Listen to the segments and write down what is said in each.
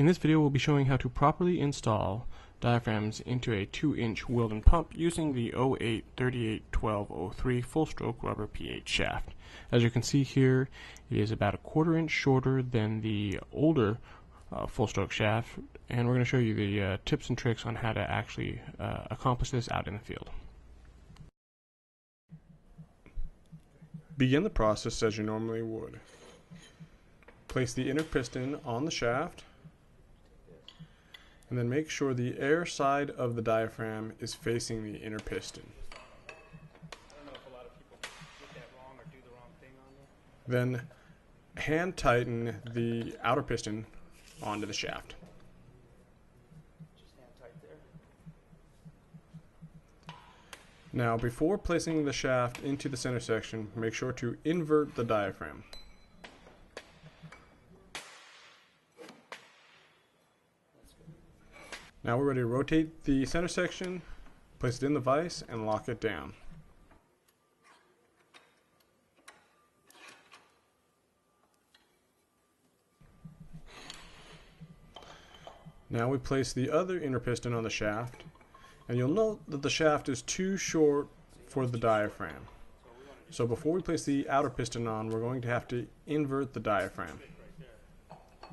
In this video, we'll be showing how to properly install diaphragms into a 2-inch Wilden pump using the 08 38 12 03 full-stroke rubber pH shaft. As you can see here, it is about a 1/4 inch shorter than the older full-stroke shaft, and we're going to show you the tips and tricks on how to actually accomplish this out in the field. Begin the process as you normally would. Place the inner piston on the shaft, and then make sure the air side of the diaphragm is facing the inner piston. I don't know if a lot of people get that wrong or do the wrong thing on there. Then hand tighten the outer piston onto the shaft. Just hand tight there. Now, before placing the shaft into the center section, make sure to invert the diaphragm. Now we're ready to rotate the center section, place it in the vise, and lock it down. Now we place the other inner piston on the shaft, and you'll note that the shaft is too short for the diaphragm. So before we place the outer piston on, we're going to have to invert the diaphragm.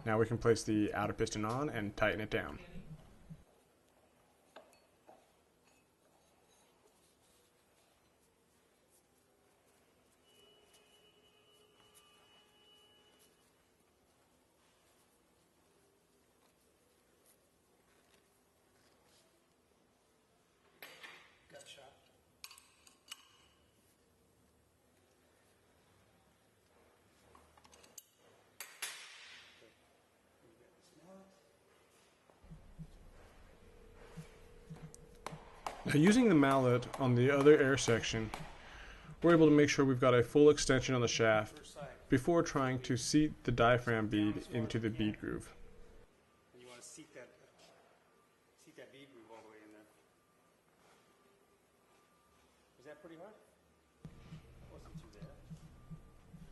Now we can place the outer piston on and tighten it down. Now, using the mallet on the other air section, we're able to make sure we've got a full extension on the shaft before trying to seat the diaphragm bead into the bead groove. And you want to seat that bead groove all the way in there. Is that pretty hard? Wasn't too bad.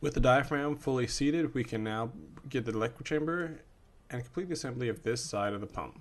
With the diaphragm fully seated, we can now get the liquid chamber and complete the assembly of this side of the pump.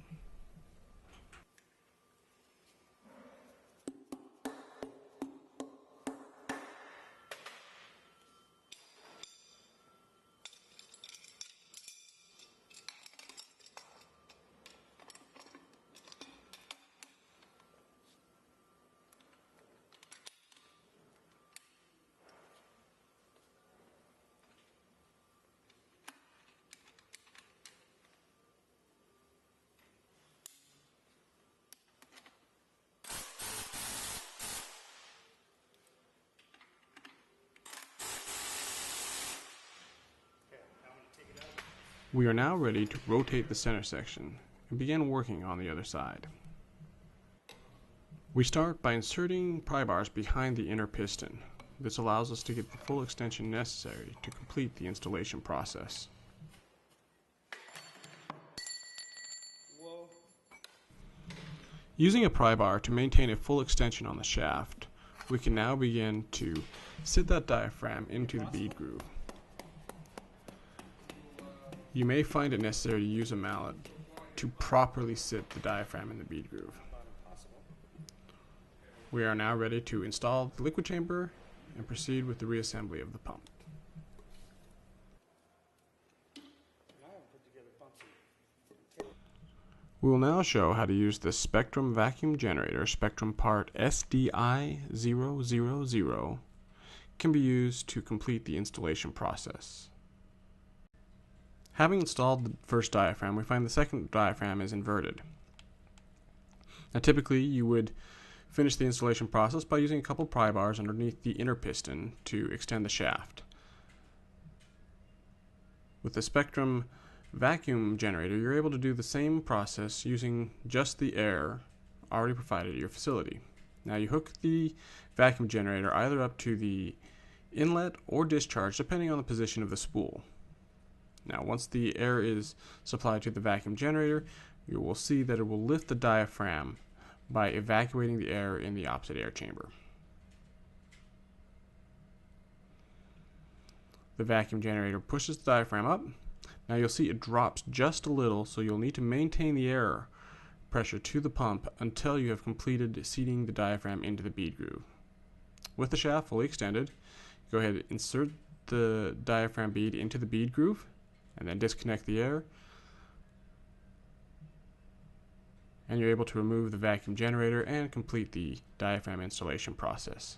We are now ready to rotate the center section and begin working on the other side. We start by inserting pry bars behind the inner piston. This allows us to get the full extension necessary to complete the installation process. Whoa. Using a pry bar to maintain a full extension on the shaft, we can now begin to sit that diaphragm into the bead groove. You may find it necessary to use a mallet to properly sit the diaphragm in the bead groove. We are now ready to install the liquid chamber and proceed with the reassembly of the pump. We will now show how to use the Spectrum vacuum generator. Spectrum part SDI000 can be used to complete the installation process. Having installed the first diaphragm, we find the second diaphragm is inverted. Now, typically you would finish the installation process by using a couple pry bars underneath the inner piston to extend the shaft. With the Spectrum vacuum generator, you're able to do the same process using just the air already provided at your facility. Now, you hook the vacuum generator either up to the inlet or discharge depending on the position of the spool. Now, once the air is supplied to the vacuum generator, you will see that it will lift the diaphragm by evacuating the air in the opposite air chamber. The vacuum generator pushes the diaphragm up, Now you'll see it drops just a little, so you'll need to maintain the air pressure to the pump until you have completed seating the diaphragm into the bead groove. With the shaft fully extended, go ahead and insert the diaphragm bead into the bead groove and then disconnect the air, and you're able to remove the vacuum generator and complete the diaphragm installation process.